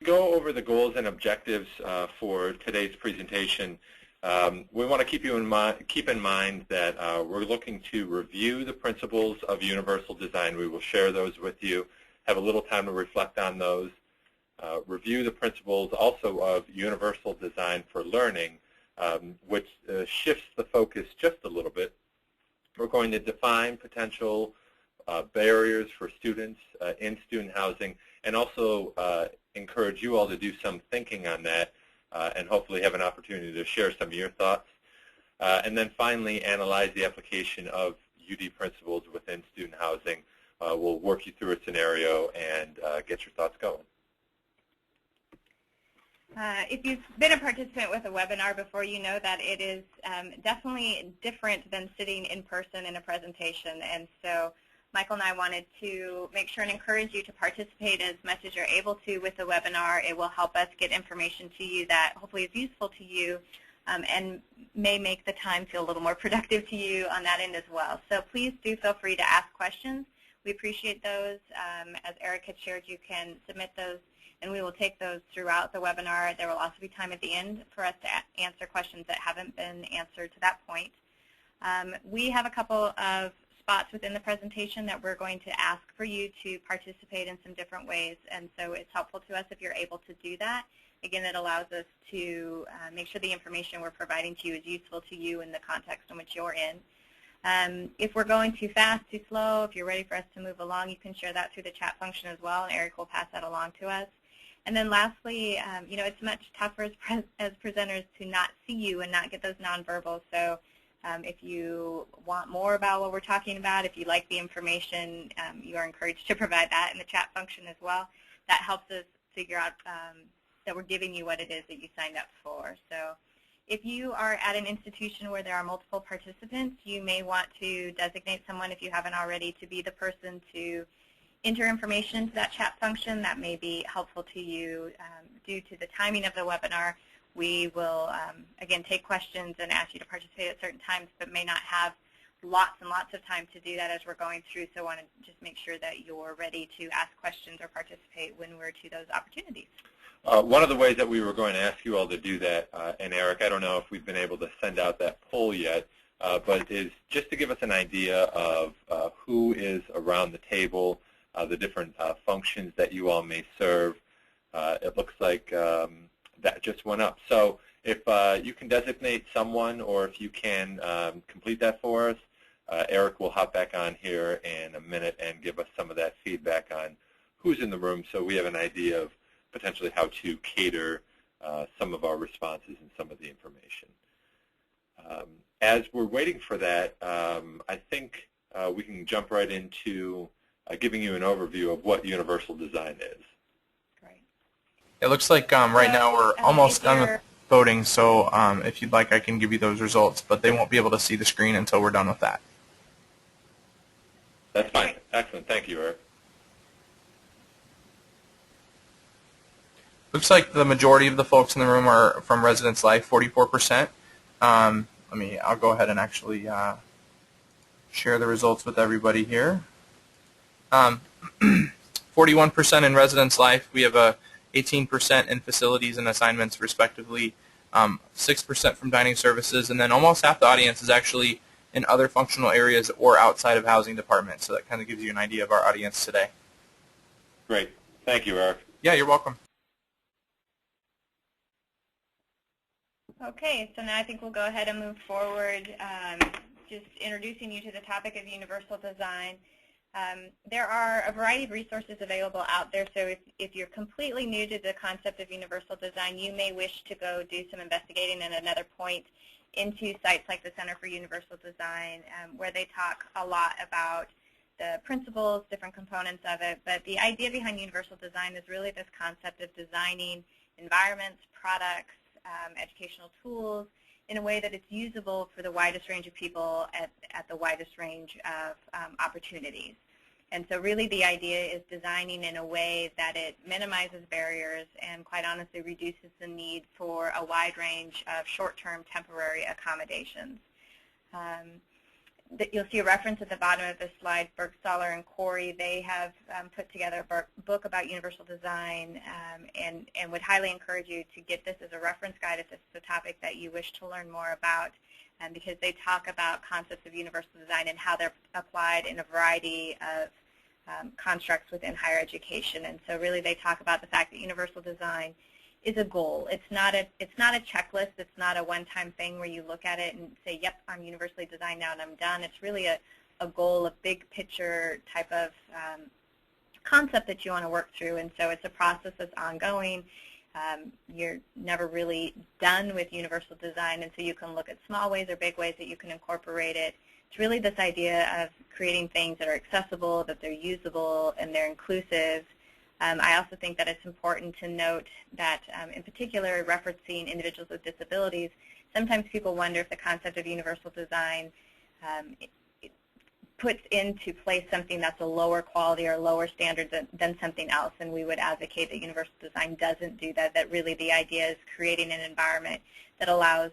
Go over the goals and objectives for today's presentation. We want to keep in mind that we're looking to review the principles of universal design. We will share those with you, have a little time to reflect on those, review the principles also of universal design for learning, which shifts the focus just a little bit. We're going to define potential barriers for students in student housing, and also encourage you all to do some thinking on that and hopefully have an opportunity to share some of your thoughts. And then finally, analyze the application of UD principles within student housing. We'll work you through a scenario and get your thoughts going. If you've been a participant with a webinar before, you know that it is definitely different than sitting in person in a presentation. And so Michael and I wanted to make sure and encourage you to participate as much as you're able to with the webinar. It will help us get information to you that hopefully is useful to you and may make the time feel a little more productive to you on that end as well. So please do feel free to ask questions. We appreciate those. As Eric had shared, you can submit those, and we will take those throughout the webinar. There will also be time at the end for us to answer questions that haven't been answered to that point. We have a couple of spots within the presentation that we're going to ask for you to participate in some different ways, and so it's helpful to us if you're able to do that. Again, it allows us to make sure the information we're providing to you is useful to you in the context in which you're in. If we're going too fast, too slow, if you're ready for us to move along, you can share that through the chat function as well, and Eric will pass that along to us. And then lastly, you know, it's much tougher as presenters to not see you and not get those nonverbals. So if you want more about what we're talking about, if you like the information, you are encouraged to provide that in the chat function as well. That helps us figure out that we're giving you what it is that you signed up for. So if you are at an institution where there are multiple participants, you may want to designate someone, if you haven't already, to be the person to enter information to that chat function. That may be helpful to you. Due to the timing of the webinar, we will, again, take questions and ask you to participate at certain times, but may not have lots and lots of time to do that as we're going through, so I want to just make sure that you're ready to ask questions or participate when we're to those opportunities. One of the ways that we were going to ask you all to do that, and Eric, I don't know if we've been able to send out that poll yet, but is just to give us an idea of who is around the table, the different functions that you all may serve. It looks like that just went up. So if you can designate someone, or if you can complete that for us, Eric will hop back on here in a minute and give us some of that feedback on who's in the room, so we have an idea of potentially how to cater some of our responses and some of the information. As we're waiting for that, I think we can jump right into giving you an overview of what universal design is. Great. It looks like right now we're almost done with voting, so if you'd like I can give you those results, but they won't be able to see the screen until we're done with that. That's fine. Excellent. Thank you, Eric. Looks like the majority of the folks in the room are from Residence Life, 44%. I'll go ahead and actually share the results with everybody here. 41% in Residence Life. We have a 18% in facilities and assignments, respectively. 6% from dining services, and then almost half the audience is actually in other functional areas or outside of housing departments. So that kind of gives you an idea of our audience today. Great. Thank you, Eric. Yeah, you're welcome. Okay, so now I think we'll go ahead and move forward, just introducing you to the topic of universal design. There are a variety of resources available out there, so if you're completely new to the concept of universal design, you may wish to go do some investigating at another point into sites like the Center for Universal Design, where they talk a lot about the principles, different components of it. But the idea behind universal design is really this concept of designing environments, products, educational tools in a way that it's usable for the widest range of people at the widest range of opportunities. And so really the idea is designing in a way that it minimizes barriers and quite honestly reduces the need for a wide range of short-term temporary accommodations. you'll see a reference at the bottom of this slide. Bergstaller and Corey, they have put together a book about universal design, and would highly encourage you to get this as a reference guide if this is a topic that you wish to learn more about, because they talk about concepts of universal design and how they're applied in a variety of constructs within higher education. And so really they talk about the fact that universal design is a goal. It's not a checklist. It's not a one-time thing where you look at it and say, yep, I'm universally designed now and I'm done. It's really a goal, a big picture type of concept that you want to work through. And so it's a process that's ongoing. You're never really done with universal design, and so you can look at small ways or big ways that you can incorporate it. It's really this idea of creating things that are accessible, that they're usable, and they're inclusive. I also think that it's important to note that, in particular, referencing individuals with disabilities, sometimes people wonder if the concept of universal design puts into place something that's a lower quality or lower standard than something else, and we would advocate that universal design doesn't do that, that really the idea is creating an environment that allows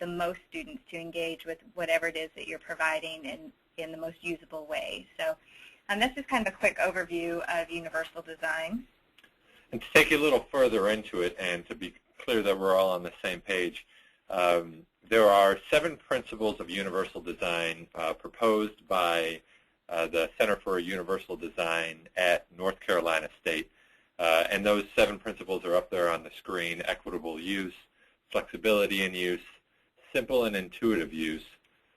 the most students to engage with whatever it is that you're providing in the most usable way. So that's just kind of a quick overview of universal design. And to take you a little further into it and to be clear that we're all on the same page, there are 7 principles of universal design proposed by the Center for Universal Design at North Carolina State. And those 7 principles are up there on the screen: equitable use, flexibility in use, simple and intuitive use,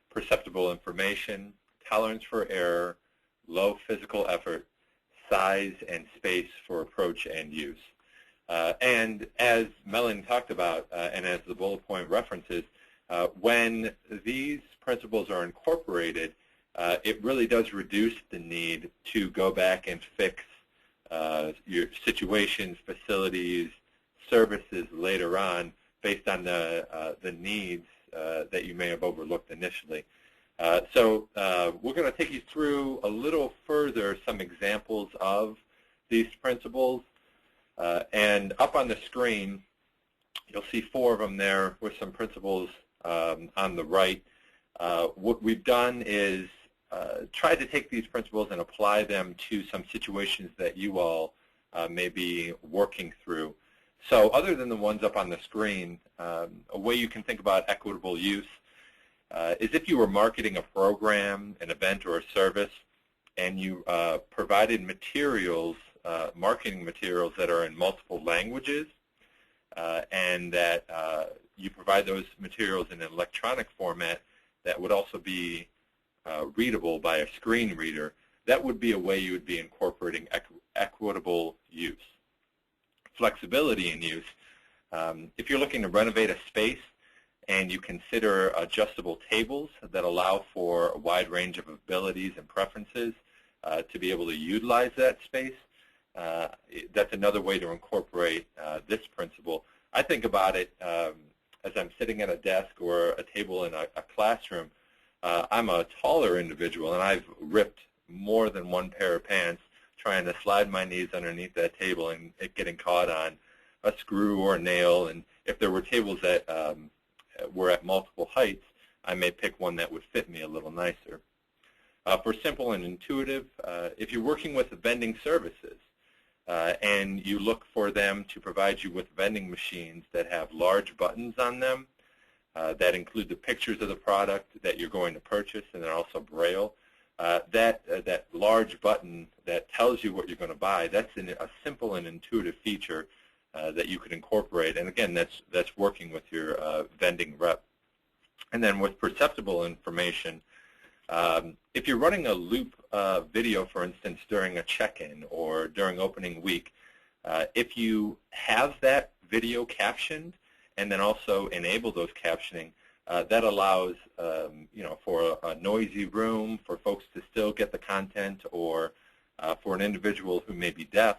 perceptible information, tolerance for error, low physical effort, size and space for approach and use. And as Melanie talked about, and as the bullet point references, when these principles are incorporated, it really does reduce the need to go back and fix your situations, facilities, services later on based on the needs that you may have overlooked initially. So we're going to take you through a little further some examples of these principles. And up on the screen, you'll see 4 of them there with some principles on the right. What we've done is try to take these principles and apply them to some situations that you all may be working through. So other than the ones up on the screen, a way you can think about equitable use is if you were marketing a program, an event, or a service, and you provided materials, marketing materials that are in multiple languages, and that you provide those materials in an electronic format that would also be readable by a screen reader, that would be a way you would be incorporating equitable use. Flexibility in use. If you're looking to renovate a space and you consider adjustable tables that allow for a wide range of abilities and preferences to be able to utilize that space, that's another way to incorporate this principle. I think about it as I'm sitting at a desk or a table in a classroom. I'm a taller individual, and I've ripped more than one pair of pants trying to slide my knees underneath that table and it getting caught on a screw or a nail. And if there were tables that were at multiple heights, I may pick one that would fit me a little nicer. For simple and intuitive, if you're working with vending services and you look for them to provide you with vending machines that have large buttons on them that include the pictures of the product that you're going to purchase, and then also Braille, that large button that tells you what you're going to buy, that's a simple and intuitive feature that you could incorporate. And again, that's working with your vending rep. And then with perceptible information, if you're running a loop video, for instance, during a check-in or during opening week, if you have that video captioned and then also enable those captioning, that allows, for a noisy room, for folks to still get the content, or for an individual who may be deaf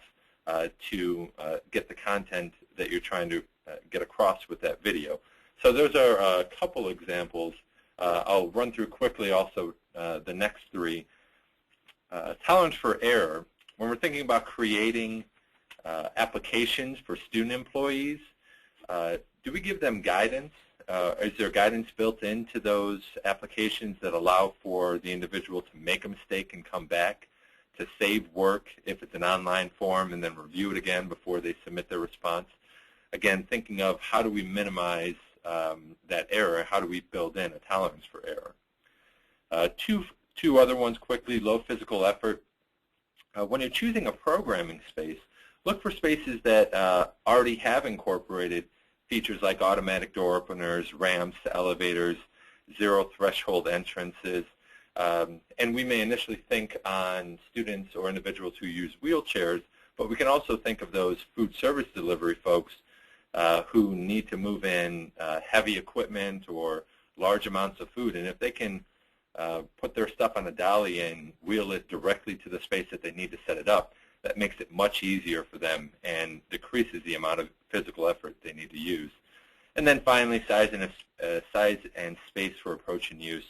to get the content that you're trying to get across with that video. So those are a couple examples. I'll run through quickly also the next 3. Tolerance for error. When we're thinking about creating applications for student employees, do we give them guidance is there guidance built into those applications that allow for the individual to make a mistake and come back, to save work if it's an online form and then review it again before they submit their response? Again, thinking of how do we minimize that error, how do we build in a tolerance for error? Two other ones quickly: low physical effort. When you're choosing a programming space, look for spaces that already have incorporated features like automatic door openers, ramps, elevators, zero threshold entrances. And we may initially think on students or individuals who use wheelchairs, but we can also think of those food service delivery folks who need to move in heavy equipment or large amounts of food. And if they can put their stuff on a dolly and wheel it directly to the space that they need to set it up, that makes it much easier for them and decreases the amount of physical effort they need to use. And then finally, size and space for approach and use.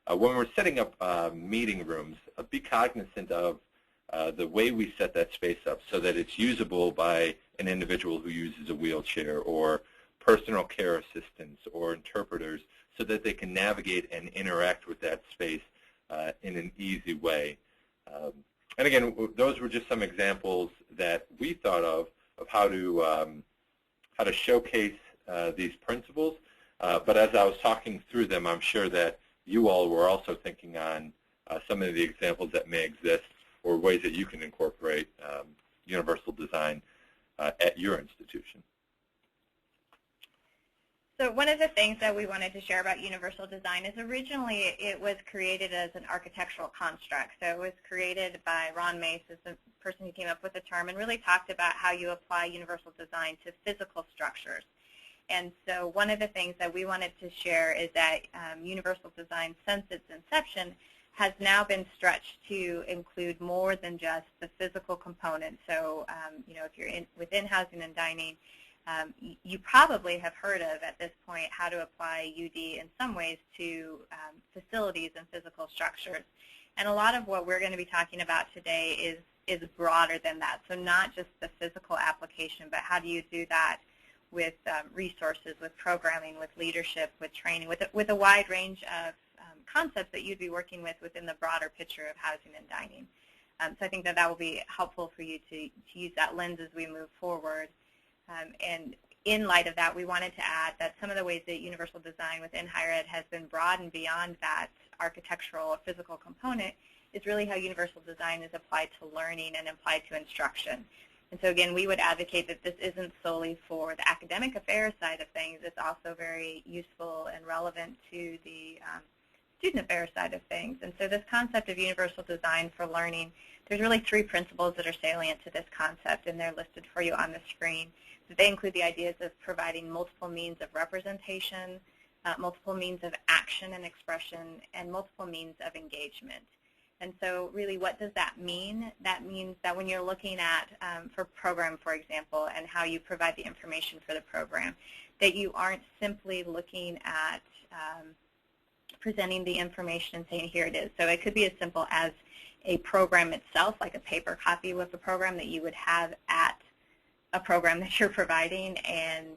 When we're setting up meeting rooms, be cognizant of the way we set that space up so that it's usable by an individual who uses a wheelchair, or personal care assistants or interpreters, so that they can navigate and interact with that space in an easy way. And again, those were just some examples that we thought of how to showcase these principles. But as I was talking through them, I'm sure that you all were also thinking on some of the examples that may exist, or ways that you can incorporate universal design at your institution. So one of the things that we wanted to share about universal design is originally it was created as an architectural construct. So it was created by Ron Mace, as the person who came up with the term, and really talked about how you apply universal design to physical structures. And so one of the things that we wanted to share is that universal design, since its inception, has now been stretched to include more than just the physical component. So if you're within housing and dining, you probably have heard of, at this point, how to apply UD in some ways to facilities and physical structures. And a lot of what we're going to be talking about today is broader than that. So not just the physical application, but how do you do that with resources, with programming, with leadership, with training, with a wide range of concepts that you'd be working with within the broader picture of housing and dining. So I think that will be helpful for you to use that lens as we move forward. And in light of that, we wanted to add that some of the ways that universal design within higher ed has been broadened beyond that architectural or physical component is really how universal design is applied to learning and applied to instruction. And so again, we would advocate that this isn't solely for the academic affairs side of things. It's also very useful and relevant to the student affairs side of things. And so this concept of universal design for learning, there's really three principles that are salient to this concept, and they're listed for you on the screen. So they include the ideas of providing multiple means of representation, multiple means of action and expression, and multiple means of engagement. And so really, what does that mean? That means that when you're looking at, for program, for example, and how you provide the information for the program, that you aren't simply looking at presenting the information and saying, here it is. So it could be as simple as a program itself, like a paper copy with a program that you would have at a program that you're providing, and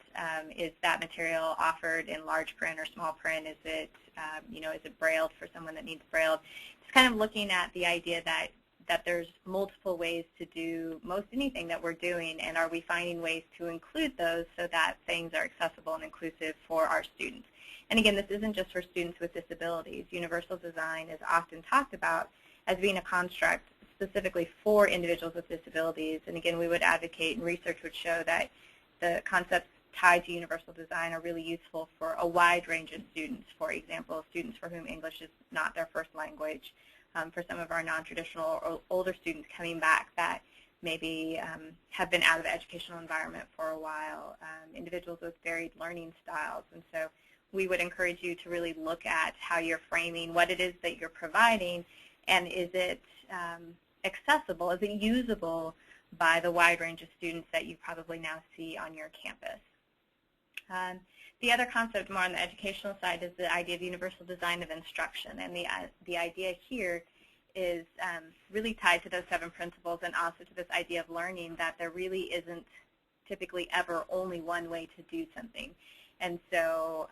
is that material offered in large print or small print? Is it, is it brailled for someone that needs brailled? It's kind of looking at the idea that there's multiple ways to do most anything that we're doing, and are we finding ways to include those so that things are accessible and inclusive for our students? And again, this isn't just for students with disabilities. Universal design is often talked about as being a construct specifically for individuals with disabilities. And again, we would advocate, and research would show that the concepts tied to universal design are really useful for a wide range of students. For example, students for whom English is not their first language, for some of our non-traditional or older students coming back that maybe have been out of the educational environment for a while, individuals with varied learning styles. And so we would encourage you to really look at how you're framing what it is that you're providing, and is it accessible, is it usable by the wide range of students that you probably now see on your campus. The other concept more on the educational side is the idea of universal design of instruction, and the idea here is really tied to those 7 principles, and also to this idea of learning, that there really isn't typically ever only one way to do something. And so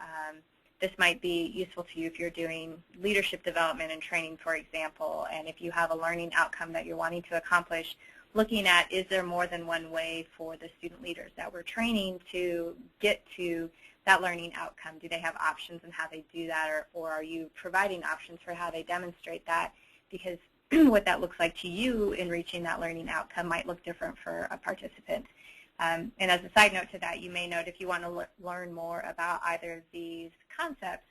this might be useful to you if you're doing leadership development and training, for example, and if you have a learning outcome that you're wanting to accomplish, looking at, is there more than one way for the student leaders that we're training to get to that learning outcome? Do they have options in how they do that, or are you providing options for how they demonstrate that? Because what that looks like to you in reaching that learning outcome might look different for a participant. And as a side note to that, you may note if you want to learn more about either of these concepts,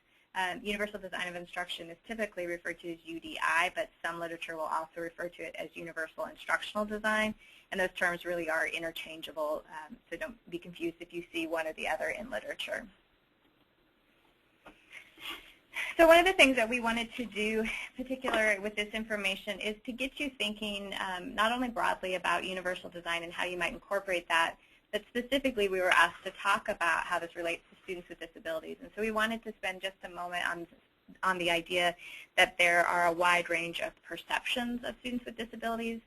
universal design of instruction is typically referred to as UDI, but some literature will also refer to it as universal instructional design, and those terms really are interchangeable, so don't be confused if you see one or the other in literature. So one of the things that we wanted to do, particular with this information, is to get you thinking not only broadly about universal design and how you might incorporate that, but specifically we were asked to talk about how this relates to students with disabilities. And so we wanted to spend just a moment on the idea that there are a wide range of perceptions of students with disabilities.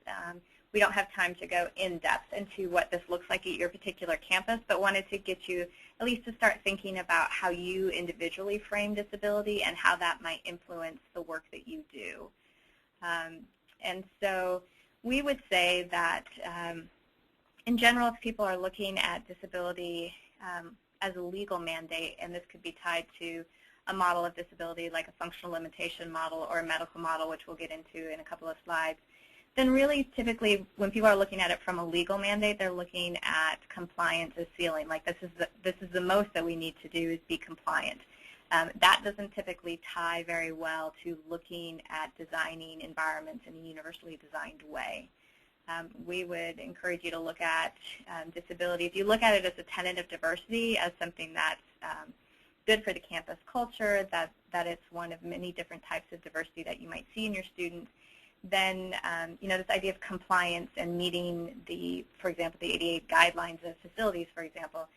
We don't have time to go in depth into what this looks like at your particular campus, but wanted to get you at least to start thinking about how you individually frame disability and how that might influence the work that you do. And so we would say that in general, if people are looking at disability as a legal mandate, and this could be tied to a model of disability like a functional limitation model or a medical model, which we'll get into in a couple of slides, then really typically when people are looking at it from a legal mandate, they're looking at compliance as ceiling. Like this is the most that we need to do is be compliant. That doesn't typically tie very well to looking at designing environments in a universally designed way. We would encourage you to look at disability. If you look at it as a tenet of diversity, as something that's good for the campus culture, that it's one of many different types of diversity that you might see in your students, then this idea of compliance and meeting for example, the ADA guidelines of facilities, for example,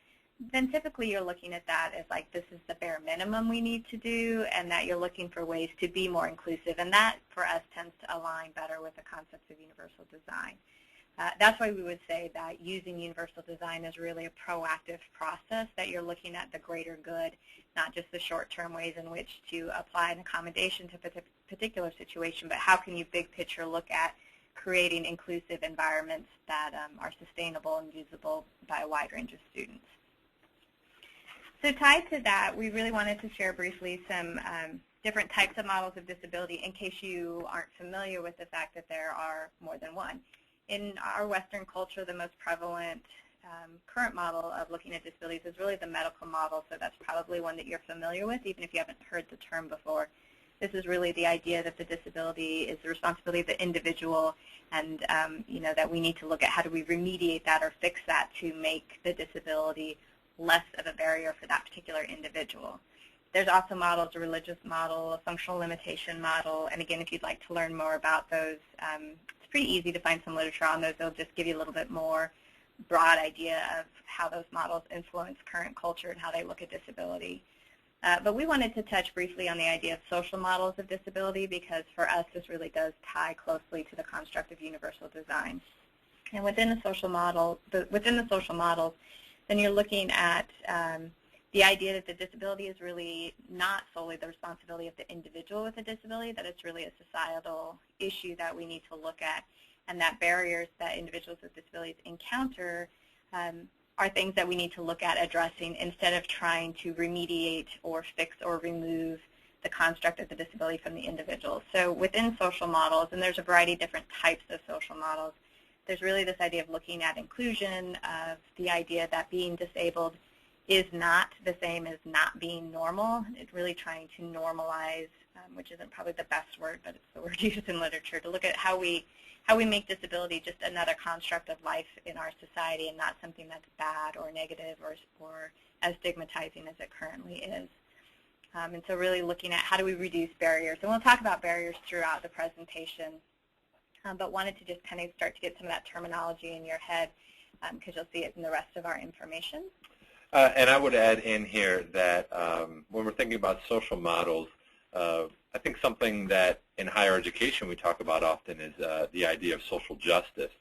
then typically you're looking at that as like this is the bare minimum we need to do, and that you're looking for ways to be more inclusive, and that for us tends to align better with the concepts of universal design. That's why we would say that using universal design is really a proactive process, that you're looking at the greater good, not just the short-term ways in which to apply an accommodation to a particular situation, but how can you big picture look at creating inclusive environments that are sustainable and usable by a wide range of students. So tied to that, we really wanted to share briefly some different types of models of disability in case you aren't familiar with the fact that there are more than one. In our Western culture, the most prevalent current model of looking at disabilities is really the medical model, so that's probably one that you're familiar with, even if you haven't heard the term before. This is really the idea that the disability is the responsibility of the individual, and that we need to look at how do we remediate that or fix that to make the disability less of a barrier for that particular individual. There's also models, a religious model, a functional limitation model, and again, if you'd like to learn more about those, it's pretty easy to find some literature on those. They'll just give you a little bit more broad idea of how those models influence current culture and how they look at disability. But we wanted to touch briefly on the idea of social models of disability, because for us this really does tie closely to the construct of universal design. And within the social models, then you're looking at the idea that the disability is really not solely the responsibility of the individual with a disability, that it's really a societal issue that we need to look at, and that barriers that individuals with disabilities encounter are things that we need to look at addressing instead of trying to remediate or fix or remove the construct of the disability from the individual. So within social models, and there's a variety of different types of social models, there's really this idea of looking at inclusion, of the idea that being disabled is not the same as not being normal. It's really trying to normalize, which isn't probably the best word, but it's the word used in literature, to look at how we make disability just another construct of life in our society and not something that's bad or negative or as stigmatizing as it currently is. And so really looking at how do we reduce barriers. And we'll talk about barriers throughout the presentation, but wanted to just kind of start to get some of that terminology in your head because you'll see it in the rest of our information. And I would add in here that when we're thinking about social models, I think something that in higher education we talk about often is the idea of social justice.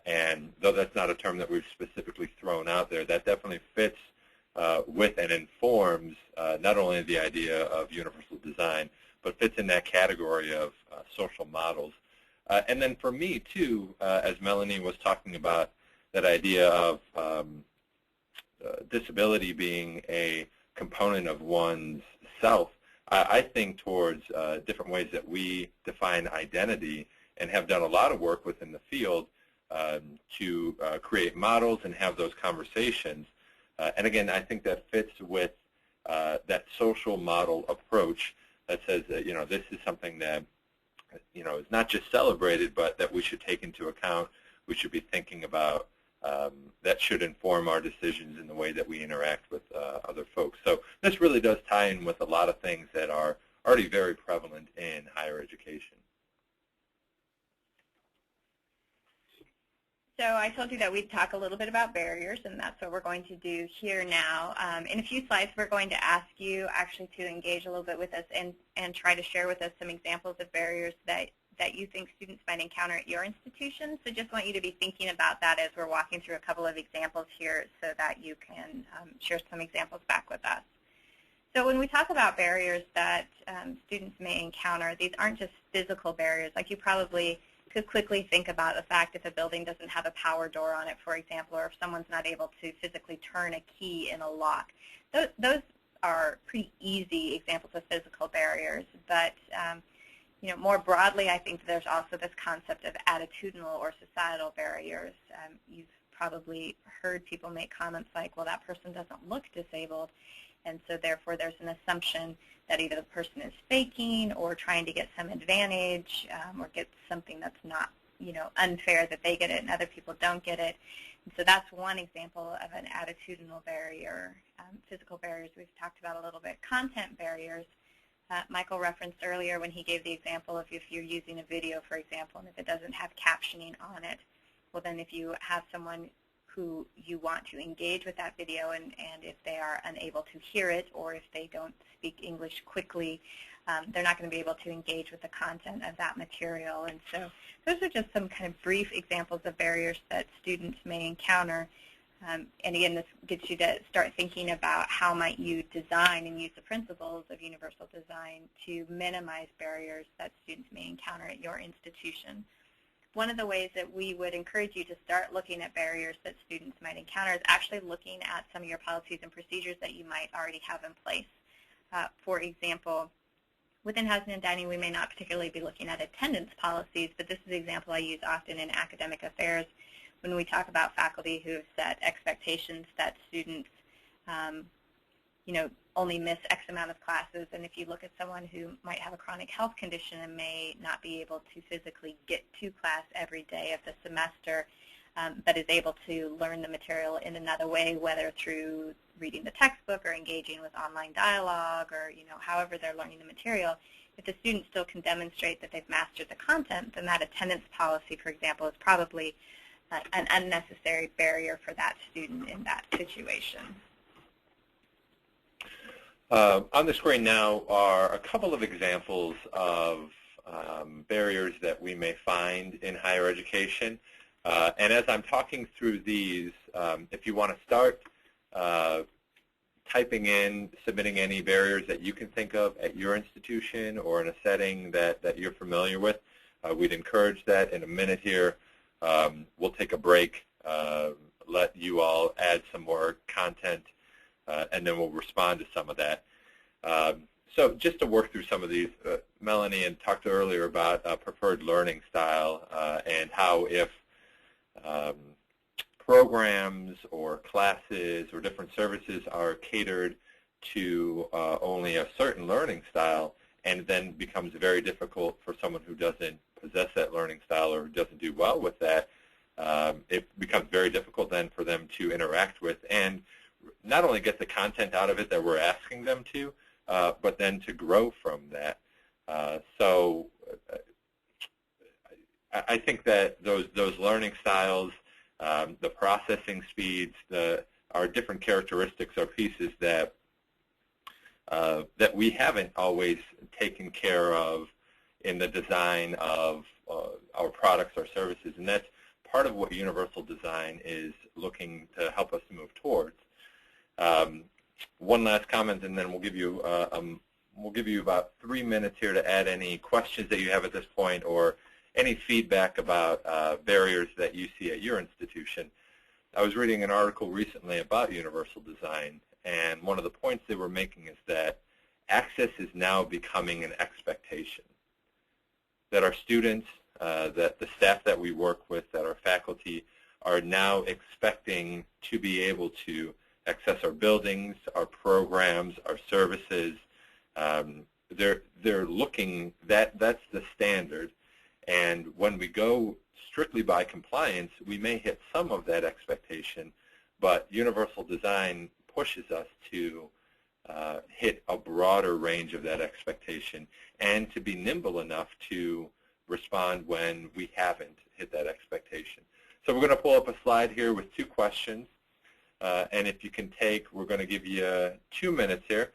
And though that's not a term that we've specifically thrown out there, that definitely fits with and informs not only the idea of universal design, but fits in that category of social models. And then for me, too, as Melanie was talking about, that idea of disability being a component of one's self, I think towards different ways that we define identity and have done a lot of work within the field to create models and have those conversations. And again, I think that fits with that social model approach that says that, this is something that, is not just celebrated, but that we should take into account, we should be thinking about, that should inform our decisions in the way that we interact with other folks. So this really does tie in with a lot of things that are already very prevalent in higher education. So I told you that we'd talk a little bit about barriers, and that's what we're going to do here now. In a few slides, we're going to ask you actually to engage a little bit with us and try to share with us some examples of barriers that you think students might encounter at your institution. So just want you to be thinking about that as we're walking through a couple of examples here so that you can share some examples back with us. So when we talk about barriers that students may encounter, these aren't just physical barriers. Like you probably could quickly think about the fact if a building doesn't have a power door on it, for example, or if someone's not able to physically turn a key in a lock. Those are pretty easy examples of physical barriers. But more broadly, I think there's also this concept of attitudinal or societal barriers. You've probably heard people make comments like, well, that person doesn't look disabled, and so therefore there's an assumption that either the person is faking or trying to get some advantage or get something that's not, unfair that they get it and other people don't get it. And so that's one example of an attitudinal barrier. Physical barriers we've talked about a little bit. Content barriers. Michael referenced earlier when he gave the example of if you're using a video, for example, and if it doesn't have captioning on it, well then if you have someone who you want to engage with that video and if they are unable to hear it or if they don't speak English quickly, they're not going to be able to engage with the content of that material. And so those are just some kind of brief examples of barriers that students may encounter. And again, this gets you to start thinking about how might you design and use the principles of universal design to minimize barriers that students may encounter at your institution. One of the ways that we would encourage you to start looking at barriers that students might encounter is actually looking at some of your policies and procedures that you might already have in place. For example, within housing and dining, we may not particularly be looking at attendance policies, but this is an example I use often in academic affairs when we talk about faculty who have set expectations that students only miss X amount of classes, and if you look at someone who might have a chronic health condition and may not be able to physically get to class every day of the semester, but is able to learn the material in another way, whether through reading the textbook or engaging with online dialogue or however they're learning the material, if the student still can demonstrate that they've mastered the content, then that attendance policy, for example, is probably an unnecessary barrier for that student in that situation. On the screen now are a couple of examples of barriers that we may find in higher education. And as I'm talking through these, if you want to start typing in, submitting any barriers that you can think of at your institution or in a setting that you're familiar with, we'd encourage that. In a minute here, we'll take a break, let you all add some more content, and then we'll respond to some of that. So just to work through some of these, Melanie had talked earlier about preferred learning style and how if programs or classes or different services are catered to only a certain learning style and then becomes very difficult for someone who doesn't possess that learning style or doesn't do well with that, it becomes very difficult then for them to interact with and not only get the content out of it that we're asking them to, but then to grow from that. So I think that those learning styles, the processing speeds, are different characteristics or pieces that that we haven't always taken care of in the design of our products or services, and that's part of what universal design is looking to help us move towards. One last comment, and then we'll give you about 3 minutes here to add any questions that you have at this point or any feedback about barriers that you see at your institution. I was reading an article recently about universal design, and one of the points they were making is that access is now becoming an expectation. That our students, that the staff that we work with, that our faculty are now expecting to be able to access our buildings, our programs, our services. They're looking, that's the standard. And when we go strictly by compliance, we may hit some of that expectation, but universal design pushes us to hit a broader range of that expectation and to be nimble enough to respond when we haven't hit that expectation. So we're going to pull up a slide here with 2 questions, and if you can take, we're going to give you 2 minutes here.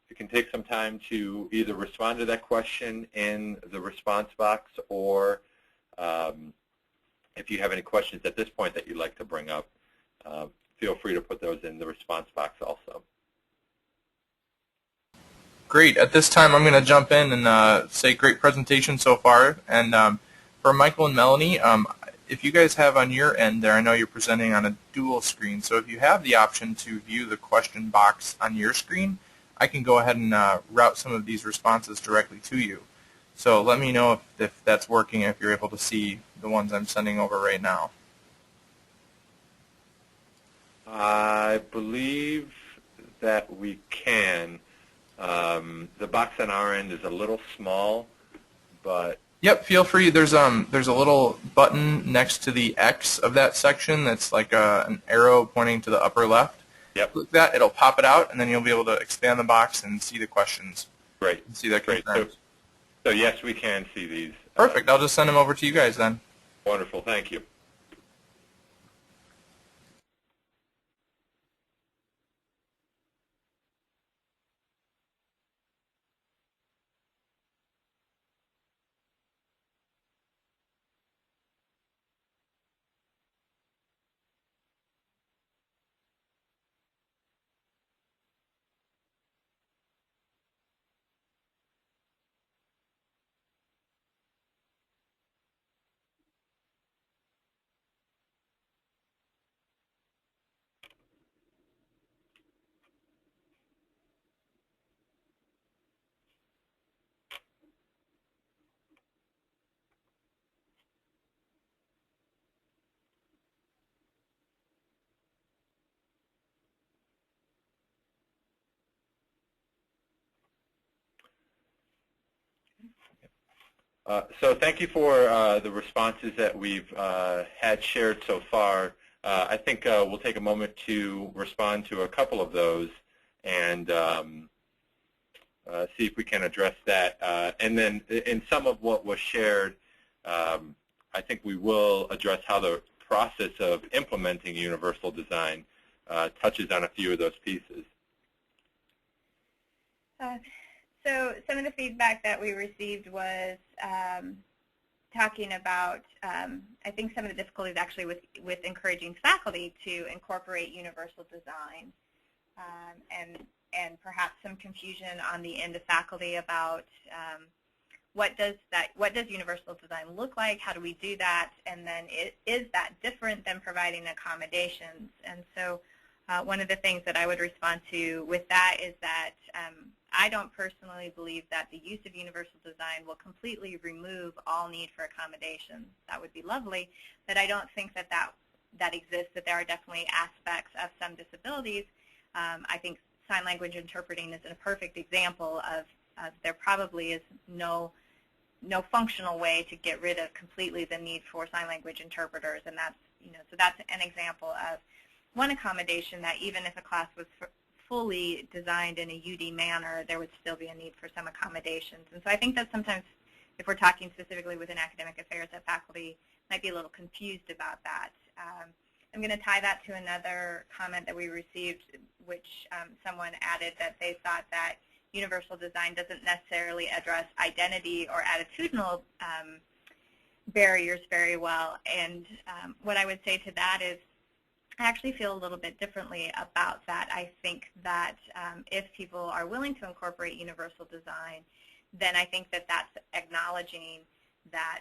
You can take some time to either respond to that question in the response box, or if you have any questions at this point that you'd like to bring up, feel free to put those in the response box also. Great. At this time, I'm going to jump in and say great presentation so far. And for Michael and Melanie, if you guys have on your end there, I know you're presenting on a dual screen, so if you have the option to view the question box on your screen, I can go ahead and route some of these responses directly to you. So let me know if that's working, if you're able to see the ones I'm sending over right now. I believe that we can. The box on our end is a little small, but Yep, feel free. There's a little button next to the X of that section that's like an arrow pointing to the upper left. Yep. Click that, it'll pop it out, and then you'll be able to expand the box and see the questions. Great. And see their concerns. So yes, we can see these. Perfect. I'll just send them over to you guys then. Wonderful. Thank you. So thank you for the responses that we've had shared so far. I think we'll take a moment to respond to a couple of those and see if we can address that. And then in some of what was shared, I think we will address how the process of implementing universal design touches on a few of those pieces. So some of the feedback that we received was talking about, I think some of the difficulties actually with encouraging faculty to incorporate universal design, and perhaps some confusion on the end of faculty about what does universal design look like, how do we do that, and then is that different than providing accommodations? And so one of the things that I would respond to with that is that I don't personally believe that the use of universal design will completely remove all need for accommodations. That would be lovely, but I don't think that that exists, that there are definitely aspects of some disabilities. I think sign language interpreting is a perfect example of there probably is no functional way to get rid of completely the need for sign language interpreters, and that's, so that's an example of one accommodation that even if a class was fully designed in a UD manner, there would still be a need for some accommodations. And so I think that sometimes if we're talking specifically within academic affairs, that faculty might be a little confused about that. I'm going to tie that to another comment that we received, which someone added that they thought that universal design doesn't necessarily address identity or attitudinal barriers very well. And what I would say to that is I actually feel a little bit differently about that. I think that if people are willing to incorporate universal design, then I think that that's acknowledging that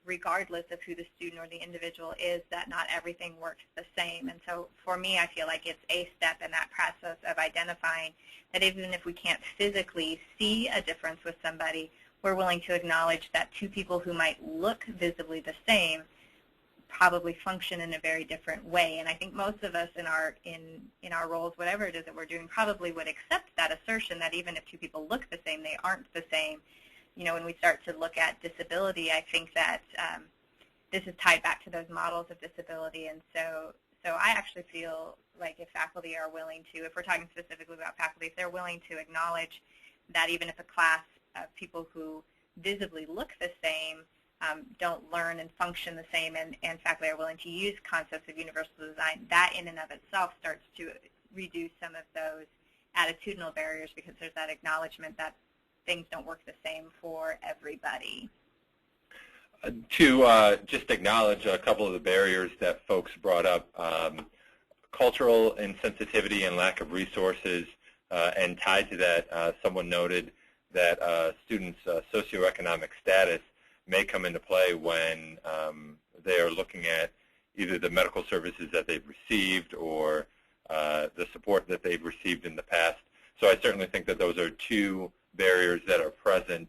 regardless of who the student or the individual is, that not everything works the same. And so for me, I feel like it's a step in that process of identifying that even if we can't physically see a difference with somebody, we're willing to acknowledge that two people who might look visibly the same probably function in a very different way. And I think most of us in our roles, whatever it is that we're doing, probably would accept that assertion that even if two people look the same, they aren't the same. You know, when we start to look at disability, I think that this is tied back to those models of disability. And so I actually feel like if faculty are willing to, if we're talking specifically about faculty, if they're willing to acknowledge that even if a class of people who visibly look the same don't learn and function the same, and faculty are willing to use concepts of universal design, that in and of itself starts to reduce some of those attitudinal barriers, because there's that acknowledgement that things don't work the same for everybody. To just acknowledge a couple of the barriers that folks brought up, cultural insensitivity and lack of resources, and tied to that, someone noted that students' socioeconomic status may come into play when they are looking at either the medical services that they've received or the support that they've received in the past. So I certainly think that those are two barriers that are present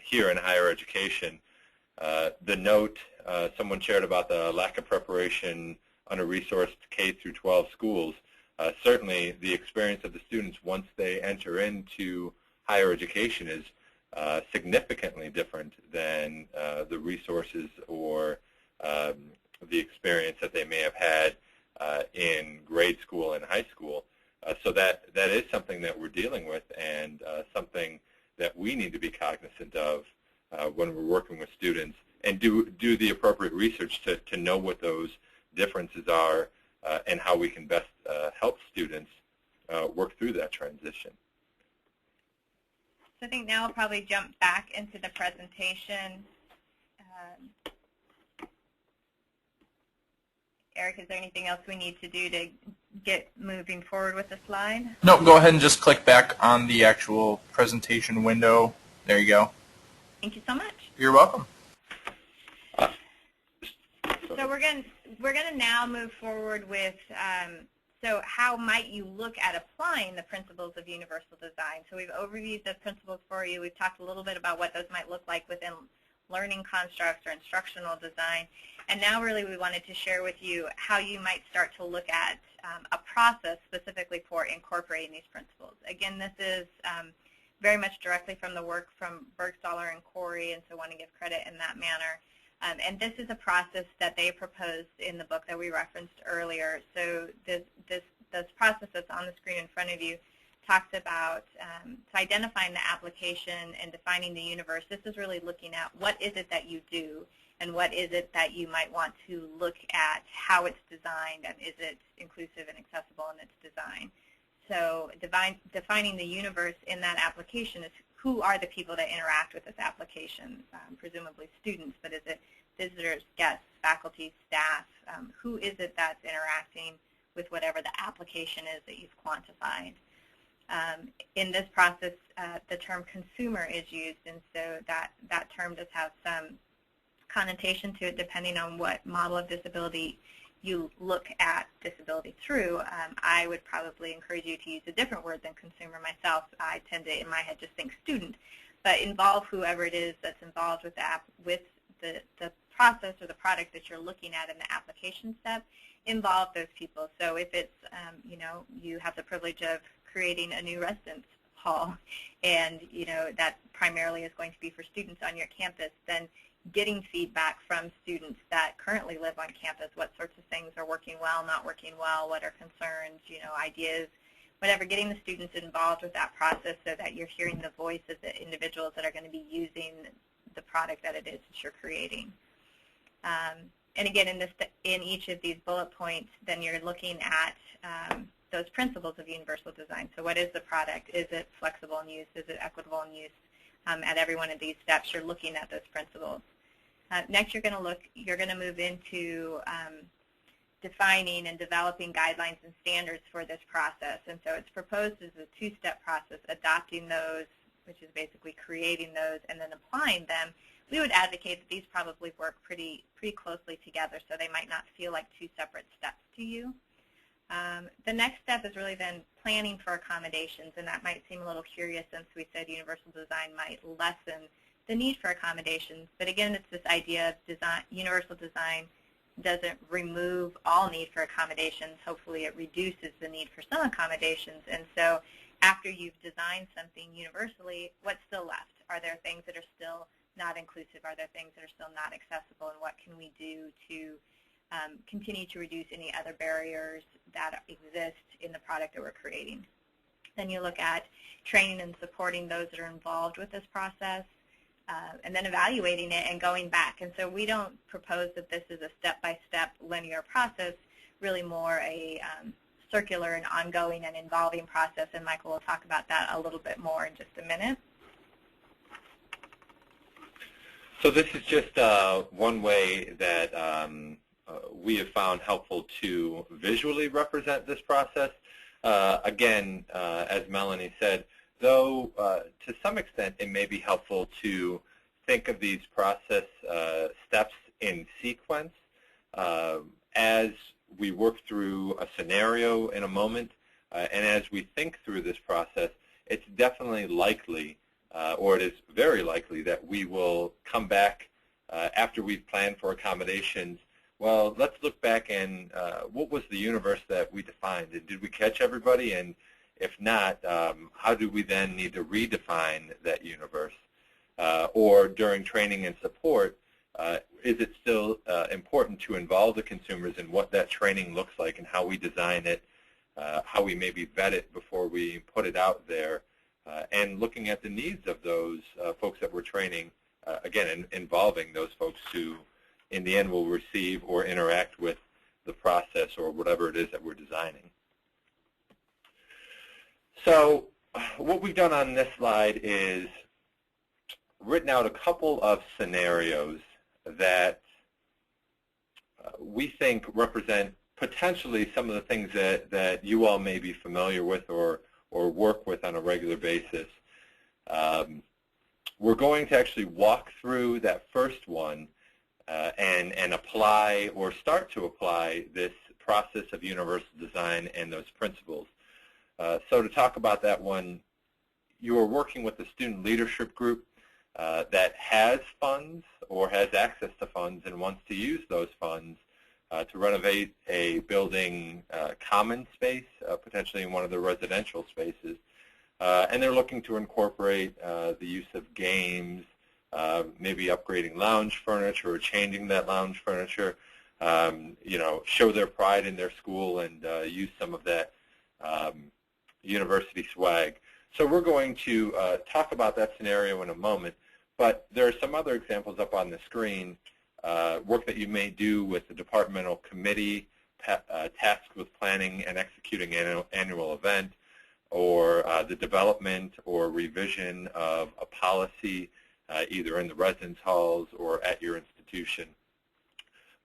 here in higher education. The note someone shared about the lack of preparation under-resourced K through 12 schools, certainly the experience of the students once they enter into higher education is significantly different than the resources or the experience that they may have had in grade school and high school. So that is something that we're dealing with, and something that we need to be cognizant of when we're working with students, and do the appropriate research to know what those differences are and how we can best help students work through that transition. So I think now I'll probably jump back into the presentation. Eric, is there anything else we need to do to get moving forward with the slide? No, go ahead and just click back on the actual presentation window. There you go. Thank you so much. You're welcome. So we're going to now move forward with so how might you look at applying the principles of universal design? So we've overviewed the principles for you. We've talked a little bit about what those might look like within learning constructs or instructional design. And now really we wanted to share with you how you might start to look at a process specifically for incorporating these principles. Again, this is very much directly from the work from Bergstaller and Corey, and so I want to give credit in that manner. And this is a process that they proposed in the book that we referenced earlier. So this process that's on the screen in front of you talks about identifying the application and defining the universe. This is really looking at what is it that you do, and what is it that you might want to look at how it's designed, and is it inclusive and accessible in its design. So defining the universe in that application is who are the people that interact with this application, presumably students, but is it visitors, guests, faculty, staff? Who is it that's interacting with whatever the application is that you've quantified? In this process, the term consumer is used, and so that term does have some connotation to it depending on what model of disability you look at disability through. I would probably encourage you to use a different word than consumer myself. I tend to, in my head, just think student, but involve whoever it is that's involved with the process or the product that you're looking at in the application step. Involve those people. So if it's, you have the privilege of creating a new residence hall, and that primarily is going to be for students on your campus, then getting feedback from students that currently live on campus, what sorts of things are working well, not working well, what are concerns, ideas, whatever, getting the students involved with that process so that you're hearing the voice of the individuals that are going to be using the product that it is that you're creating. And again, in each of these bullet points, then you're looking at those principles of universal design. So what is the product? Is it flexible in use? Is it equitable in use? At every one of these steps, you're looking at those principles. Next, you're going to move into defining and developing guidelines and standards for this process. And so it's proposed as a two-step process, adopting those, which is basically creating those, and then applying them. We would advocate that these probably work pretty closely together, so they might not feel like two separate steps to you. The next step is really then planning for accommodations, and that might seem a little curious since we said universal design might lessen the need for accommodations. But again, it's this idea of design, universal design doesn't remove all need for accommodations. Hopefully it reduces the need for some accommodations. And so after you've designed something universally, what's still left? Are there things that are still not inclusive? Are there things that are still not accessible? And what can we do to continue to reduce any other barriers that exist in the product that we're creating? Then you look at training and supporting those that are involved with this process, and then evaluating it and going back. And so we don't propose that this is a step-by-step linear process, really more a circular and ongoing and involving process, and Michael will talk about that a little bit more in just a minute. So this is just one way that we have found helpful to visually represent this process. Again, as Melanie said, though to some extent it may be helpful to think of these process steps in sequence. As we work through a scenario in a moment, and as we think through this process, it's definitely likely, or it is very likely, that we will come back after we've planned for accommodations. Well, let's look back and what was the universe that we defined? And did we catch everybody? And if not, how do we then need to redefine that universe? Or during training and support, is it still important to involve the consumers in what that training looks like and how we design it, how we maybe vet it before we put it out there, and looking at the needs of those folks that we're training, again, involving those folks who in the end will receive or interact with the process or whatever it is that we're designing. So what we've done on this slide is written out a couple of scenarios that we think represent potentially some of the things that you all may be familiar with or work with on a regular basis. We're going to actually walk through that first one and apply or start to apply this process of universal design and those principles. So to talk about that one, you are working with a student leadership group that has funds or has access to funds and wants to use those funds to renovate a building common space, potentially in one of the residential spaces. And they're looking to incorporate the use of games, maybe upgrading lounge furniture or changing that lounge furniture, show their pride in their school and use some of that university swag. So we're going to talk about that scenario in a moment, but there are some other examples up on the screen, work that you may do with the departmental committee tasked with planning and executing an annual event, or the development or revision of a policy either in the residence halls or at your institution.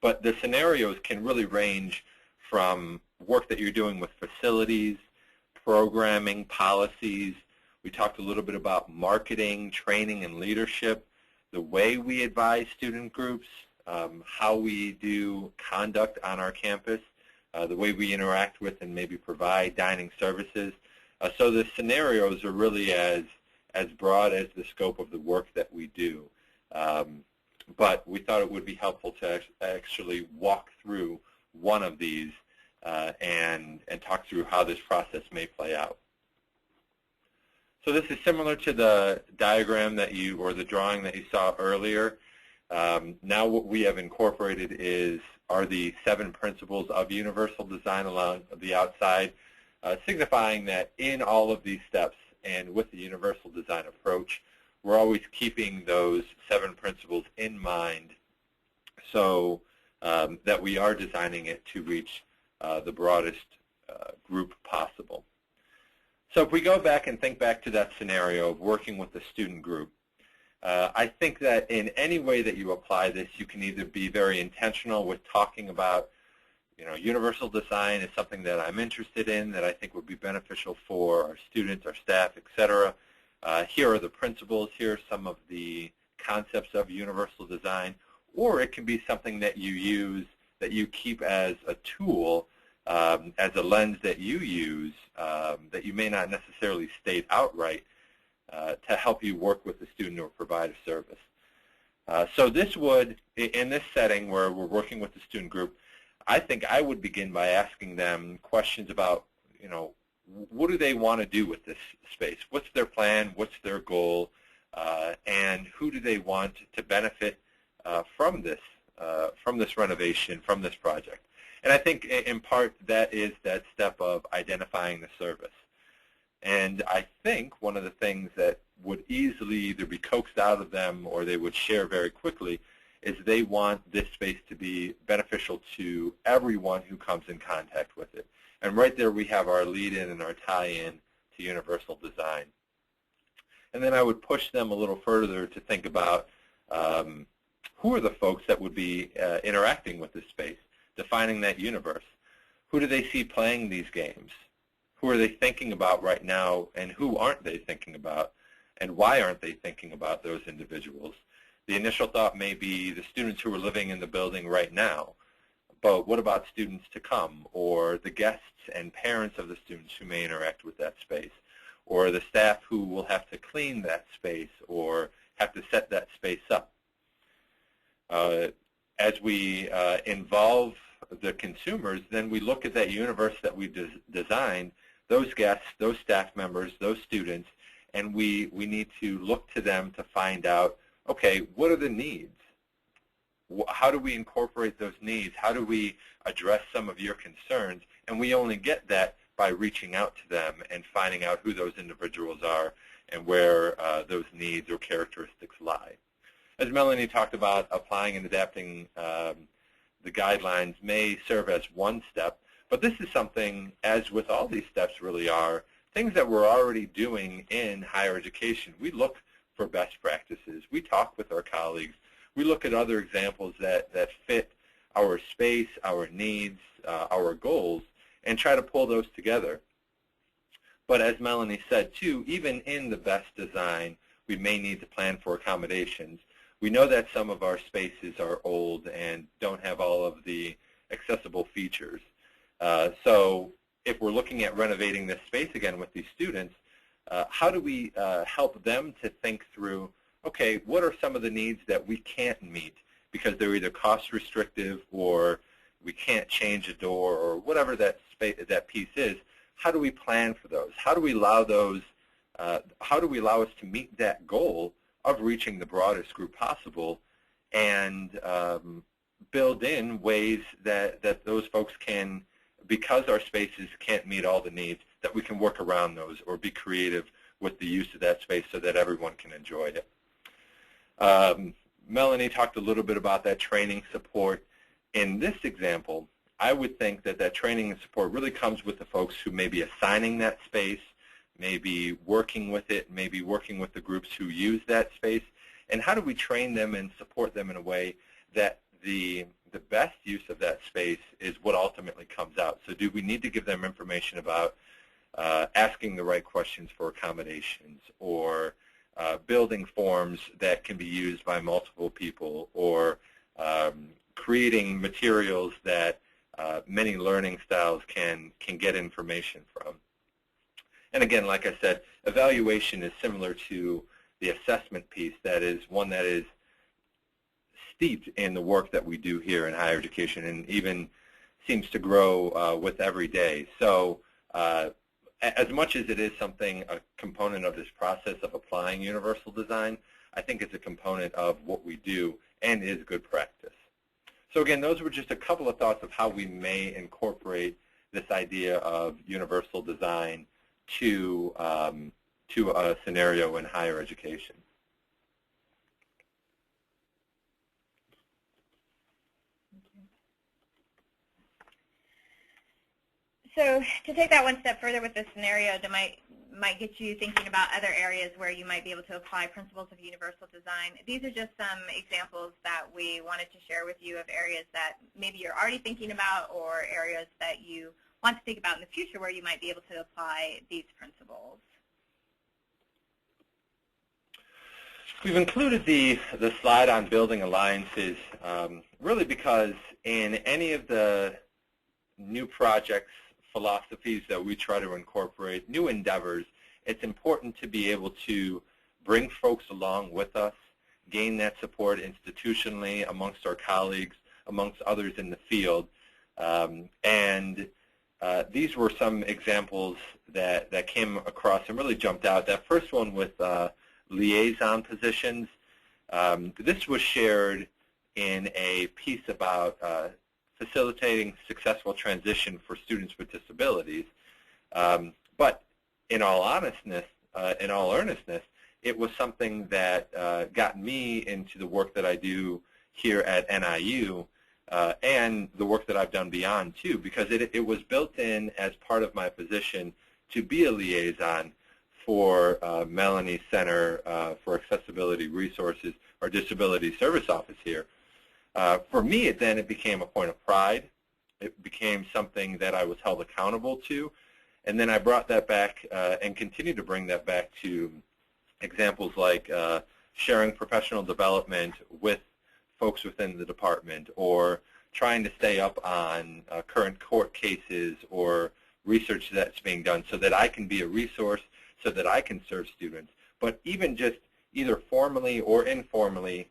But the scenarios can really range from work that you're doing with facilities, programming, policies. We talked a little bit about marketing, training, and leadership, the way we advise student groups, how we do conduct on our campus, the way we interact with and maybe provide dining services. So the scenarios are really as broad as the scope of the work that we do. But we thought it would be helpful to actually walk through one of these and talk through how this process may play out. So this is similar to the diagram that or the drawing that you saw earlier. Now what we have incorporated are the 7 principles of universal design along the outside, signifying that in all of these steps and with the universal design approach, we're always keeping those 7 principles in mind so that we are designing it to reach the broadest group possible. So if we go back and think back to that scenario of working with the student group, I think that in any way that you apply this, you can either be very intentional with talking about universal design is something that I'm interested in, that I think would be beneficial for our students, our staff, etc. Here are the principles. Here are some of the concepts of universal design. Or it can be something that you use, that you keep as a tool, as a lens that you use, that you may not necessarily state outright, to help you work with the student or provide a service. So this would, in this setting where we're working with the student group, I think I would begin by asking them questions about, what do they want to do with this space? What's their plan? What's their goal? And who do they want to benefit from this renovation, from this project? And I think in part that is that step of identifying the service. And I think one of the things that would easily either be coaxed out of them or they would share very quickly is they want this space to be beneficial to everyone who comes in contact with it. And right there we have our lead-in and our tie-in to universal design. And then I would push them a little further to think about who are the folks that would be interacting with this space, defining that universe. Who do they see playing these games? Who are they thinking about right now, and who aren't they thinking about? And why aren't they thinking about those individuals? The initial thought may be the students who are living in the building right now, but what about students to come, or the guests and parents of the students who may interact with that space, or the staff who will have to clean that space or have to set that space up? As we involve the consumers, then we look at that universe that we've designed, those guests, those staff members, those students, and we need to look to them to find out, okay, what are the needs? How do we incorporate those needs? How do we address some of your concerns? And we only get that by reaching out to them and finding out who those individuals are and where those needs or characteristics lie. As Melanie talked about, applying and adapting the guidelines may serve as one step, but this is something, as with all these steps really are, things that we're already doing in higher education. We look for best practices. We talk with our colleagues. We look at other examples that fit our space, our needs, our goals, and try to pull those together. But as Melanie said, too, even in the best design, we may need to plan for accommodations. We know that some of our spaces are old and don't have all of the accessible features. So if we're looking at renovating this space again with these students, how do we help them to think through, okay, what are some of the needs that we can't meet because they're either cost restrictive or we can't change a door or whatever that piece is? How do we plan for those? How do we allow those? How do we allow us to meet that goal of reaching the broadest group possible and build in ways that those folks can, because our spaces can't meet all the needs, that we can work around those or be creative with the use of that space so that everyone can enjoy it. Melanie talked a little bit about that training support. In this example, I would think that that training and support really comes with the folks who may be assigning that space, maybe working with it, maybe working with the groups who use that space, and how do we train them and support them in a way that the best use of that space is what ultimately comes out. So do we need to give them information about asking the right questions for accommodations, or building forms that can be used by multiple people, or creating materials that many learning styles can get information from? And again, like I said, evaluation is similar to the assessment piece. That is one that is steeped in the work that we do here in higher education and even seems to grow with every day. So as much as it is something, a component of this process of applying universal design, I think it's a component of what we do and is good practice. So again, those were just a couple of thoughts of how we may incorporate this idea of universal design to a scenario in higher education. So to take that one step further with this scenario, might get you thinking about other areas where you might be able to apply principles of universal design. These are just some examples that we wanted to share with you of areas that maybe you're already thinking about or areas that you want to think about in the future where you might be able to apply these principles. We've included the slide on building alliances really because in any of the new projects, philosophies that we try to incorporate, new endeavors, it's important to be able to bring folks along with us, gain that support institutionally amongst our colleagues, amongst others in the field. These were some examples that came across and really jumped out. That first one with liaison positions, this was shared in a piece about facilitating successful transition for students with disabilities. But in all earnestness, it was something that got me into the work that I do here at NIU and the work that I've done beyond too, because it was built in as part of my position to be a liaison for Melanie's Center for Accessibility Resources, or Disability Service Office here. For me, it became a point of pride. It became something that I was held accountable to. And then I brought that back and continue to bring that back to examples like sharing professional development with folks within the department, or trying to stay up on current court cases or research that's being done so that I can be a resource, so that I can serve students. But even just either formally or informally,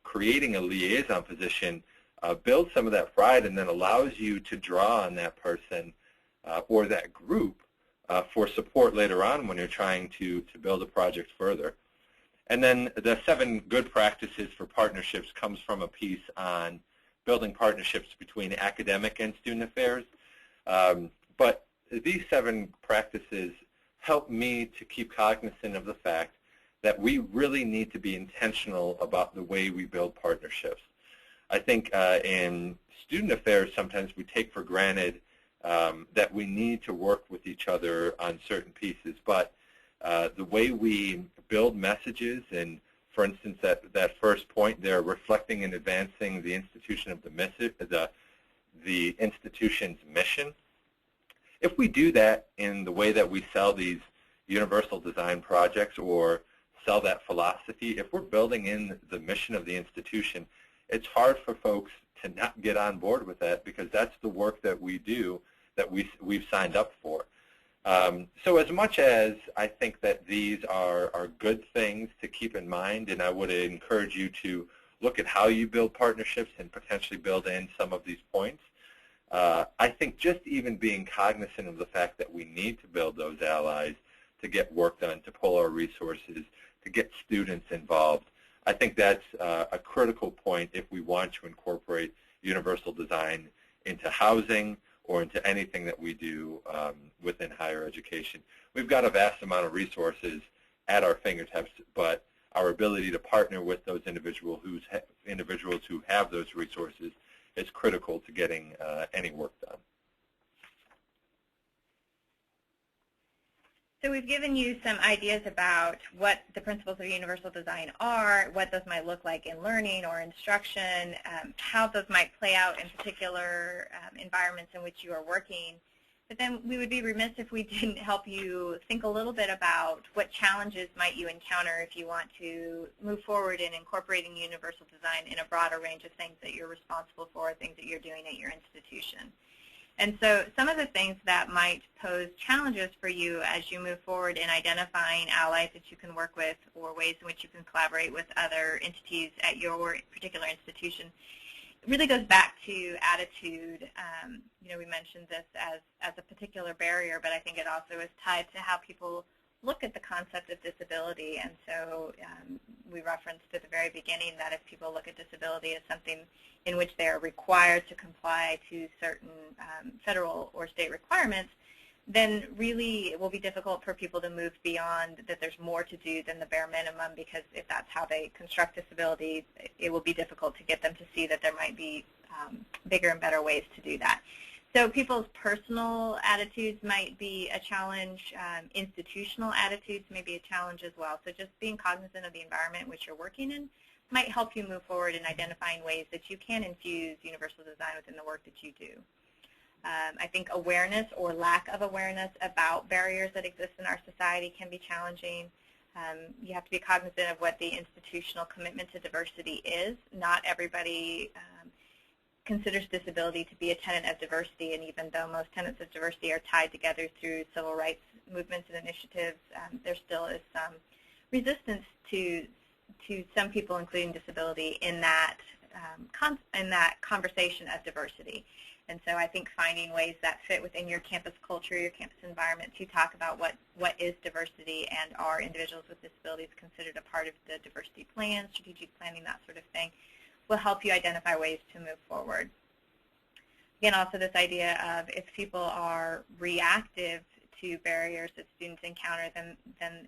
creating a liaison position builds some of that pride and then allows you to draw on that person or that group for support later on when you're trying to build a project further. And then the 7 good practices for partnerships comes from a piece on building partnerships between academic and student affairs. But these 7 practices help me to keep cognizant of the fact that we really need to be intentional about the way we build partnerships. I think in student affairs, sometimes we take for granted that we need to work with each other on certain pieces, but the way we build messages, and for instance, that first point there, reflecting and advancing the institution of the institution's mission, if we do that in the way that we sell these universal design projects or sell that philosophy, if we're building in the mission of the institution, it's hard for folks to not get on board with that, because that's the work that we do, that we've signed up for. So as much as I think that these are good things to keep in mind, and I would encourage you to look at how you build partnerships and potentially build in some of these points, I think just even being cognizant of the fact that we need to build those allies to get work done, to pull our resources, to get students involved, I think that's a critical point if we want to incorporate universal design into housing or into anything that we do within higher education. We've got a vast amount of resources at our fingertips, but our ability to partner with those individuals who have those resources is critical to getting any work done. So we've given you some ideas about what the principles of universal design are, what those might look like in learning or instruction, how those might play out in particular environments in which you are working. But then we would be remiss if we didn't help you think a little bit about what challenges might you encounter if you want to move forward in incorporating universal design in a broader range of things that you're responsible for, things that you're doing at your institution. And so some of the things that might pose challenges for you as you move forward in identifying allies that you can work with or ways in which you can collaborate with other entities at your particular institution really goes back to attitude. You know, we mentioned this as a particular barrier, but I think it also is tied to how people look at the concept of disability. And so we referenced at the very beginning that if people look at disability as something in which they are required to comply to certain federal or state requirements, then really it will be difficult for people to move beyond that there's more to do than the bare minimum, because if that's how they construct disability, it will be difficult to get them to see that there might be bigger and better ways to do that. So people's personal attitudes might be a challenge. Institutional attitudes may be a challenge as well. So just being cognizant of the environment in which you're working in might help you move forward in identifying ways that you can infuse universal design within the work that you do. I think awareness or lack of awareness about barriers that exist in our society can be challenging. You have to be cognizant of what the institutional commitment to diversity is. Not everybody considers disability to be a tenet of diversity, and even though most tenets of diversity are tied together through civil rights movements and initiatives, there still is some resistance to some people, including disability, in that conversation of diversity. And so I think finding ways that fit within your campus culture, your campus environment, to talk about what is diversity and are individuals with disabilities considered a part of the diversity plan, strategic planning, that sort of thing, will help you identify ways to move forward. Again, also this idea of if people are reactive to barriers that students encounter, then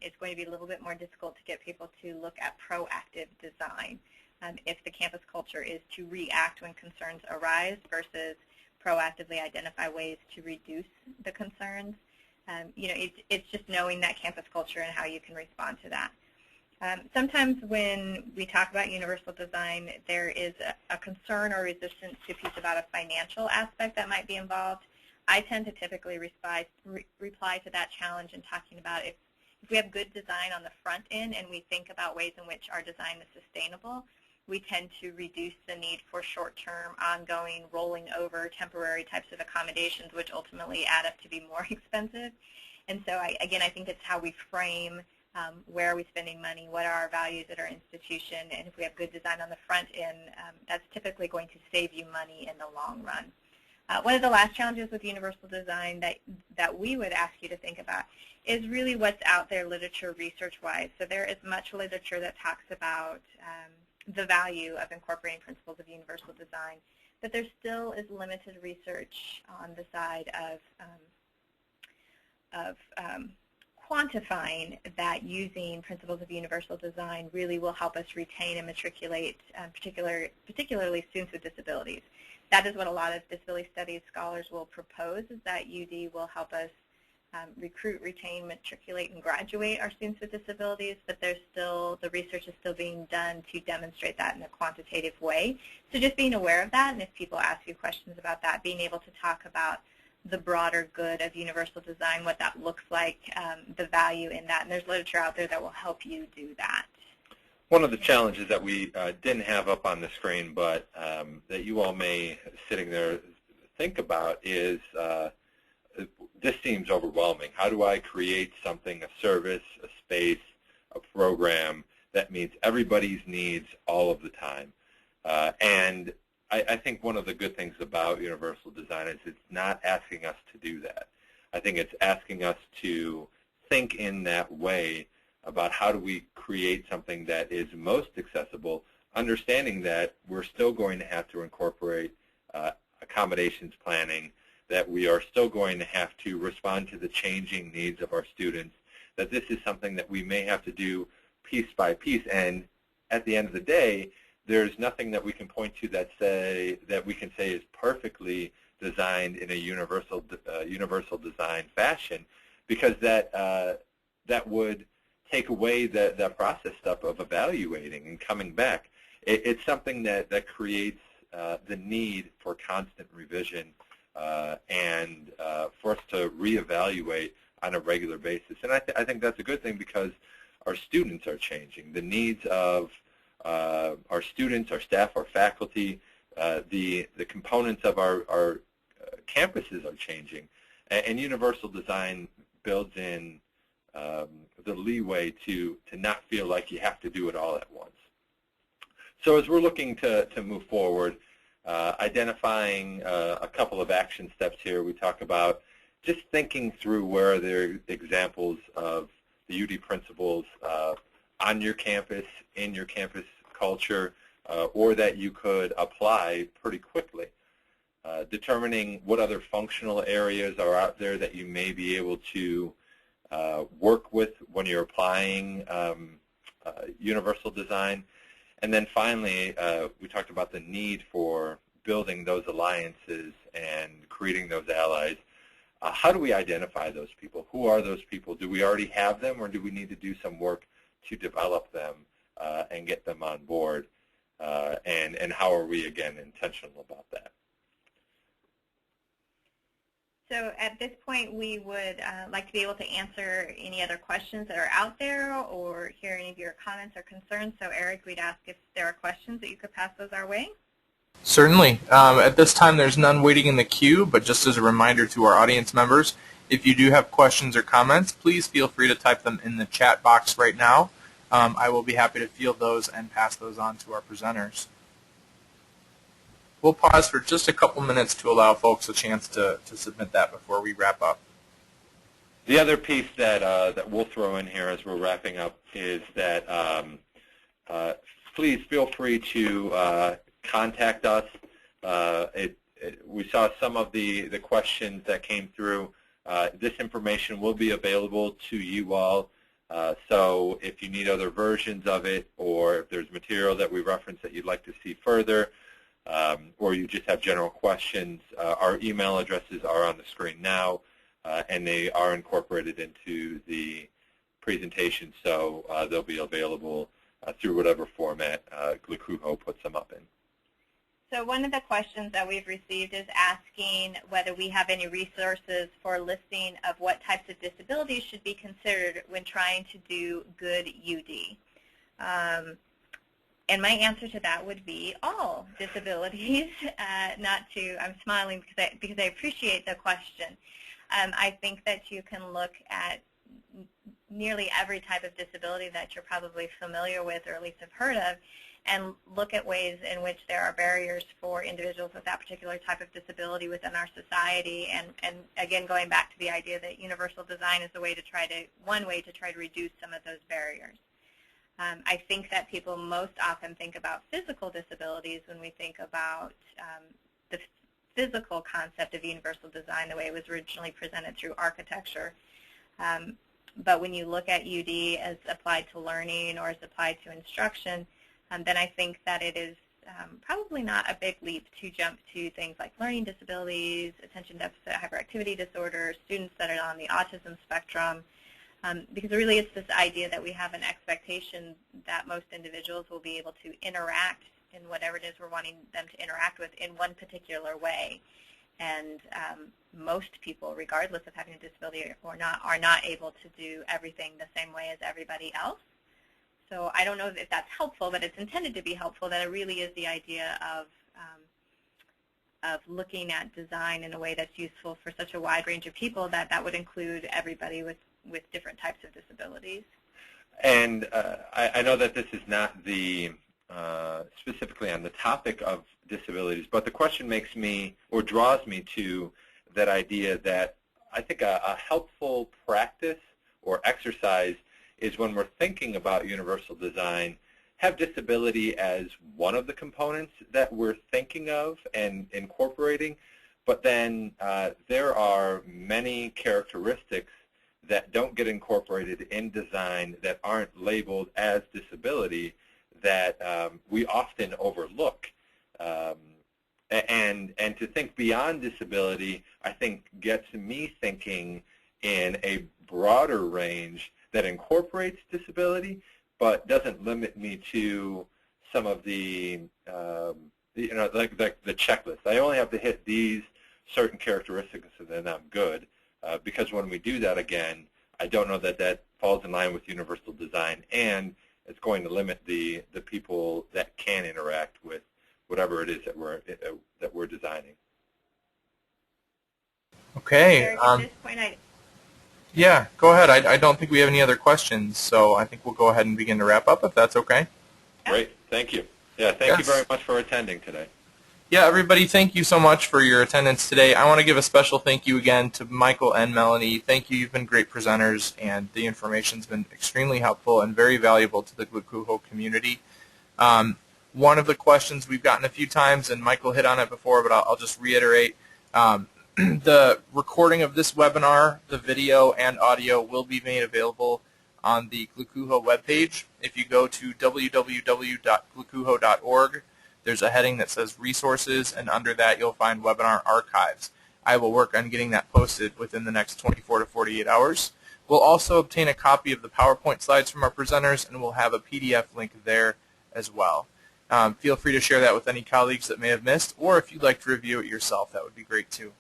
it's going to be a little bit more difficult to get people to look at proactive design. If the campus culture is to react when concerns arise versus proactively identify ways to reduce the concerns, it's just knowing that campus culture and how you can respond to that. Sometimes when we talk about universal design, there is a concern or resistance to piece about a financial aspect that might be involved. I tend to typically reply to that challenge in talking about if we have good design on the front end and we think about ways in which our design is sustainable, we tend to reduce the need for short-term, ongoing, rolling over, temporary types of accommodations, which ultimately add up to be more expensive. And so, I think it's how we frame where are we spending money, what are our values at our institution, and if we have good design on the front end, that's typically going to save you money in the long run. One of the last challenges with universal design that we would ask you to think about is really what's out there literature research-wise. So there is much literature that talks about the value of incorporating principles of universal design, but there still is limited research on the side of quantifying that using principles of universal design really will help us retain and matriculate particularly students with disabilities. That is what a lot of disability studies scholars will propose, is that UD will help us recruit, retain, matriculate, and graduate our students with disabilities, but the research is still being done to demonstrate that in a quantitative way. So just being aware of that, and if people ask you questions about that, being able to talk about the broader good of universal design, what that looks like, the value in that, and there's literature out there that will help you do that. One of the challenges that we didn't have up on the screen, but that you all may, sitting there, think about is this seems overwhelming. How do I create something, a service, a space, a program that meets everybody's needs all of the time? And I think one of the good things about universal design is it's not asking us to do that. I think it's asking us to think in that way about how do we create something that is most accessible, understanding that we're still going to have to incorporate accommodations planning, that we are still going to have to respond to the changing needs of our students, that this is something that we may have to do piece by piece, and at the end of the day, there's nothing that we can point to that we can say is perfectly designed in a universal design fashion, because that would take away the process step of evaluating and coming back. It's something that creates the need for constant revision and for us to reevaluate on a regular basis. And I think that's a good thing, because our students are changing. The needs of our students, our staff, our faculty, the components of our campuses are changing. And universal design builds in the leeway to not feel like you have to do it all at once. So as we're looking to move forward, identifying a couple of action steps here, we talk about just thinking through where are there examples of the UD principles on your campus, in your campus culture, or that you could apply pretty quickly. Determining what other functional areas are out there that you may be able to work with when you're applying universal design. And then finally, we talked about the need for building those alliances and creating those allies, how do we identify those people? Who are those people? Do we already have them, or do we need to do some work to develop them and get them on board? And how are we, again, intentional about that? So at this point, we would like to be able to answer any other questions that are out there or hear any of your comments or concerns. So Eric, we'd ask if there are questions that you could pass those our way. Certainly. At this time, there's none waiting in the queue, but just as a reminder to our audience members, if you do have questions or comments, please feel free to type them in the chat box right now. I will be happy to field those and pass those on to our presenters. We'll pause for just a couple minutes to allow folks a chance to submit that before we wrap up. The other piece that we'll throw in here as we're wrapping up is that please feel free to contact us. We saw some of the questions that came through. This information will be available to you all. So if you need other versions of it, or if there's material that we reference that you'd like to see further, or you just have general questions, our email addresses are on the screen now, and they are incorporated into the presentation, so they'll be available through whatever format GLCUHO puts them up in. So one of the questions that we've received is asking whether we have any resources for a listing of what types of disabilities should be considered when trying to do good UD. And my answer to that would be all disabilities. I'm smiling because I appreciate the question. I think that you can look at nearly every type of disability that you're probably familiar with or at least have heard of, and look at ways in which there are barriers for individuals with that particular type of disability within our society. And again, going back to the idea that universal design is one way to try to reduce some of those barriers. I think that people most often think about physical disabilities when we think about the physical concept of universal design, the way it was originally presented through architecture. But when you look at UD as applied to learning or as applied to instruction, then I think that it is probably not a big leap to jump to things like learning disabilities, attention deficit hyperactivity disorder, students that are on the autism spectrum, because really it's this idea that we have an expectation that most individuals will be able to interact in whatever it is we're wanting them to interact with in one particular way. And most people, regardless of having a disability or not, are not able to do everything the same way as everybody else. So I don't know if that's helpful, but it's intended to be helpful, that it really is the idea of looking at design in a way that's useful for such a wide range of people that would include everybody with different types of disabilities. And I know that this is not the specifically on the topic of disabilities, but the question makes me, or draws me to that idea that I think a helpful practice or exercise is when we're thinking about universal design, have disability as one of the components that we're thinking of and incorporating, but then there are many characteristics that don't get incorporated in design that aren't labeled as disability that we often overlook. And to think beyond disability, I think, gets me thinking in a broader range that incorporates disability, but doesn't limit me to some of the, like the checklist. I only have to hit these certain characteristics and then I'm good. Because when we do that again, I don't know that that falls in line with universal design, and it's going to limit the people that can interact with whatever it is that we're designing. Okay. Eric, at this point, Yeah, go ahead. I don't think we have any other questions, so I think we'll go ahead and begin to wrap up if that's okay. Great. Thank you. Yeah, thank you very much for attending today. Yeah, everybody, thank you so much for your attendance today. I want to give a special thank you again to Michael and Melanie. Thank you. You've been great presenters, and the information's been extremely helpful and very valuable to the GLCUHO community. One of the questions we've gotten a few times, and Michael hit on it before, but I'll just reiterate, the recording of this webinar, the video and audio, will be made available on the GLCUHO webpage. If you go to www.glcuho.org, there's a heading that says Resources, and under that you'll find Webinar Archives. I will work on getting that posted within the next 24 to 48 hours. We'll also obtain a copy of the PowerPoint slides from our presenters, and we'll have a PDF link there as well. Feel free to share that with any colleagues that may have missed, or if you'd like to review it yourself, that would be great too.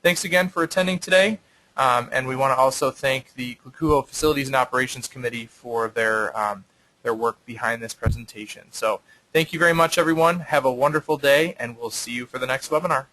Thanks again for attending today, and we want to also thank the Kikuo Facilities and Operations Committee for their work behind this presentation. So thank you very much, everyone. Have a wonderful day, and we'll see you for the next webinar.